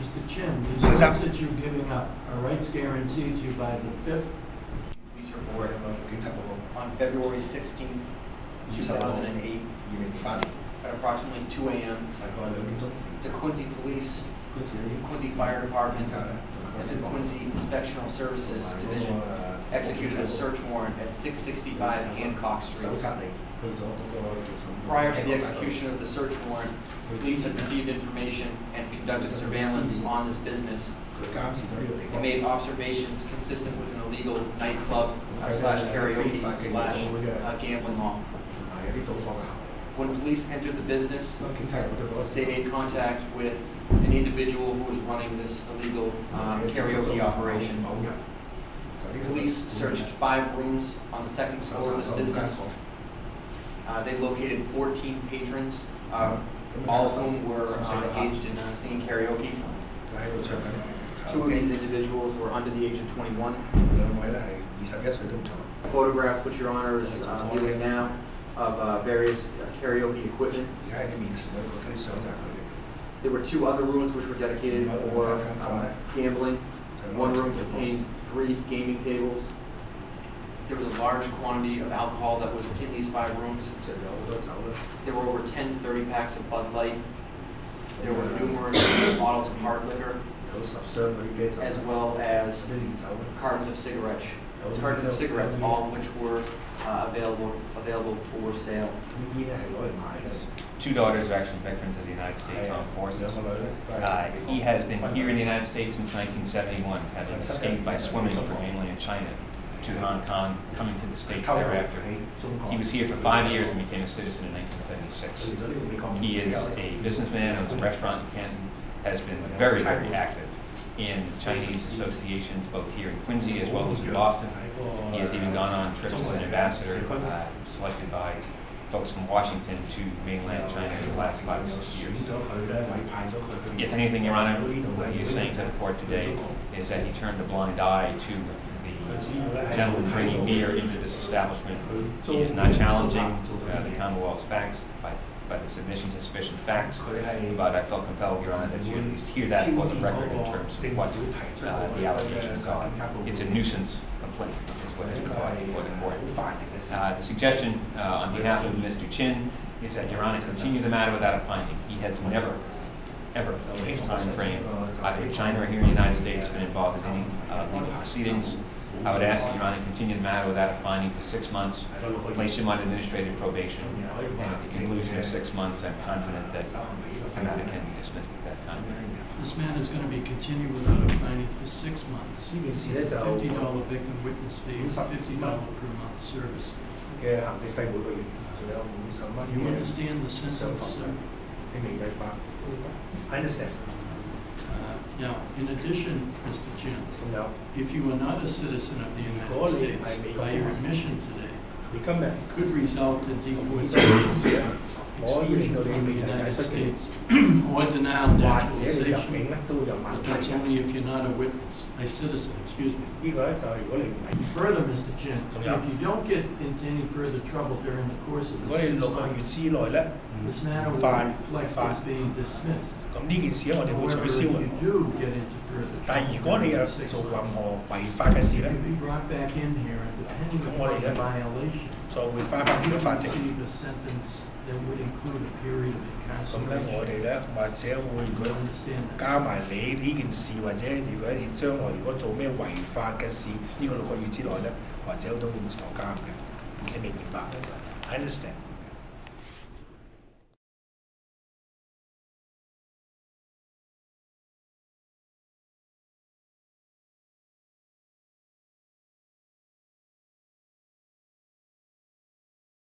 Mr. Chen, these rights that you're giving up are rights guaranteed to you by the 5th Police report on February 16th, 2008, at approximately 2 a.m. The Quincy Police, Quincy Fire Department, and the Quincy Inspectional Services Division executed a search warrant at 665 Hancock Street. Prior to the execution of the search warrant, police had received information and conducted surveillance on this business and made observations consistent with an illegal nightclub slash karaoke slash gambling hall. When police entered the business, they made contact with an individual who was running this illegal karaoke operation. Police searched 5 rooms on the 2nd floor of this business. They located 14 patrons, all of whom were engaged in singing karaoke. 2 of these individuals were under the age of 21. Photographs, which Your Honor is viewing now, of various karaoke equipment. There were 2 other rooms which were dedicated for gambling. One room contained 3 gaming tables. There was a large quantity of alcohol that was in these 5 rooms. There were over 10 30-packs of Bud Light. There were numerous bottles of hard liquor, as well as cartons of cigarettes. All of which were available for sale. 2 daughters are actually veterans of the United States Armed Forces. He has been here in the United States since 1971, having escaped by swimming from mainland China to Hong Kong, coming to the States thereafter. He was here for 5 years and became a citizen in 1976. He is a businessman, owns a restaurant in Canton, has been very, very active in Chinese associations, both here in Quincy as well as in Boston. He has even gone on trips as an ambassador, selected by folks from Washington to mainland China in the last 5 or 6 years. If anything, Your Honor, what he is saying to the court today is that he turned a blind eye to the gentleman bringing beer into this establishment. He is not challenging the Commonwealth's facts by the submission to sufficient facts, but I felt compelled, Your Honor, that you at least hear that for the record in terms of what the allegations are. It's a nuisance complaint, is what is provided for the court. The suggestion on behalf of Mr. Chen is that Your Honor continue the matter without a finding. He has never, ever in his time frame, either in China or here in the United States, been involved in any legal proceedings. I would ask that Your Honor continue the matter without a finding for 6 months, place him on administrative probation, and at the conclusion of 6 months, I'm confident that the matter can be dismissed at that time. This matter is going to be continued without a finding for 6 months. It's a $50 victim witness fee, $50 per month service fee. You understand the sentence, sir? I understand. Now, in addition, Mr. Chen, if you are not a citizen of the United States, by your admission today, could result in deportation, exclusion from the United States, or denial of naturalization. That's only if you're not a citizen, excuse me. Further, Mr. Chen, if you don't get into any further trouble during the course of the 6 months, this matter will reflect as being dismissed. However, if you do get into further trouble during the 6 months, you can be brought back in here, and depending upon the violation, you can receive a sentence that would include a period of incarceration. You understand that? 加埋你呢件事，或者如果你將來如果做咩違法嘅事，呢個6個月之內咧，或者都要坐監嘅，你明唔明白？I understand。